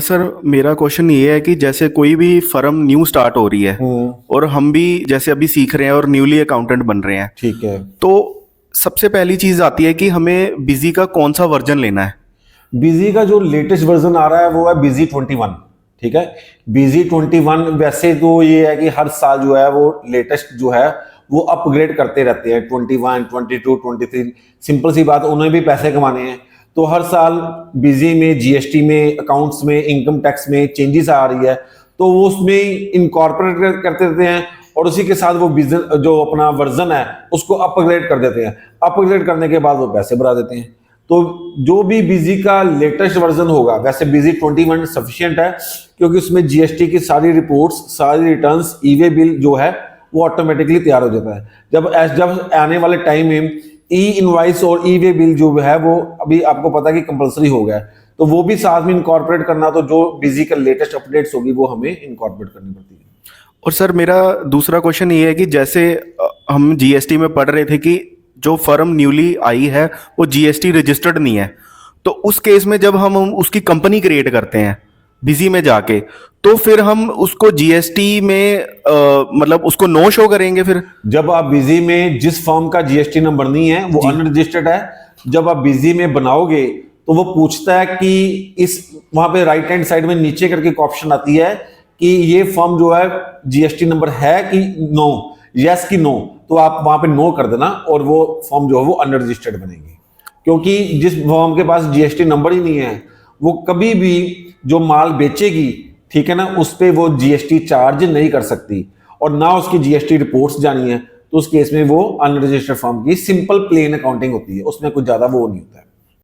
Sir मेरा question ये है कि जैसे कोई भी फर्म न्यू स्टार्ट हो रही है और हम भी जैसे अभी सीख रहे हैं और न्यूली अकाउंटेंट बन रहे हैं, ठीक है। तो सबसे पहली चीज आती है कि हमें बिजी का कौन सा वर्जन लेना है। बिजी का जो लेटेस्ट वर्जन आ रहा है वो है बिजी 21। ठीक है, बिजी 21 वैसे तो ये है कि हर साल जो है वो लेटेस्ट जो है वो अपग्रेड करते रहते हैं। 21, 22, 23, सिंपल सी बात, उन्हें भी पैसे कमाने हैं, तो हर साल बिजी में जीएसटी में, अकाउंट्स में, इनकम टैक्स में चेंजेस आ रही है, तो वो उसमें इनकॉर्पोरेट करते रहते हैं और उसी के साथ वो बिजनेस जो अपना वर्जन है उसको अपग्रेड कर देते हैं। अपग्रेड करने के बाद वो पैसे बढ़ा देते हैं। तो जो भी बिजी का लेटेस्ट वर्जन होगा, वैसे बिजी 21 सफिशिएंट है क्योंकि उसमें जीएसटी की सारी रिपोर्ट्स, सारी रिटर्न्स, ईवे बिल जो है वो ऑटोमेटिकली तैयार हो जाता है। जब आने वाले टाइम में ई इनवाइस और ई वे बिल जो है वो अभी आपको पता है कि कंपलसरी हो गया है, तो वो भी साथ में इनकॉर्पोरेट करना, तो जो बिजी का लेटेस्ट अपडेट्स होगी वो हमें इनकॉर्पोरेट करनी पड़ती है। और सर मेरा दूसरा क्वेश्चन ये है कि जैसे हम जीएसटी में पढ़ रहे थे कि जो फर्म न्यूली आई है वो जीएसटी रजिस्टर्ड नहीं है, तो उस केस में जब हम उसकी कंपनी क्रिएट करते हैं बिजी में जाके, तो फिर हम उसको जीएसटी में मतलब उसको नो शो करेंगे। फिर जब आप बिजी में जिस फर्म का जीएसटी नंबर नहीं है वो अनरजिस्टर्ड है, जब आप बिजी में बनाओगे तो वो पूछता है कि इस वहां पे राइट हैंड साइड में नीचे करके एक ऑप्शन आती है कि ये फर्म जो है जीएसटी नंबर है कि नो, यस कि नो, तो आप वहां पे नो कर देना और वो फर्म जो है वो अनरजिस्टर्ड बनेगी। क्योंकि जिस फर्म के पास जीएसटी नंबर ही नहीं है वो कभी भी जो माल बेचेगी, ठीक है ना, उस पर वो जीएसटी चार्ज नहीं कर सकती और ना उसकी जीएसटी रिपोर्ट्स जानी है, तो उस केस में वो अनरजिस्टर्ड फर्म की सिंपल प्लेन अकाउंटिंग होती है, उसमें कुछ ज्यादा वो नहीं होता है।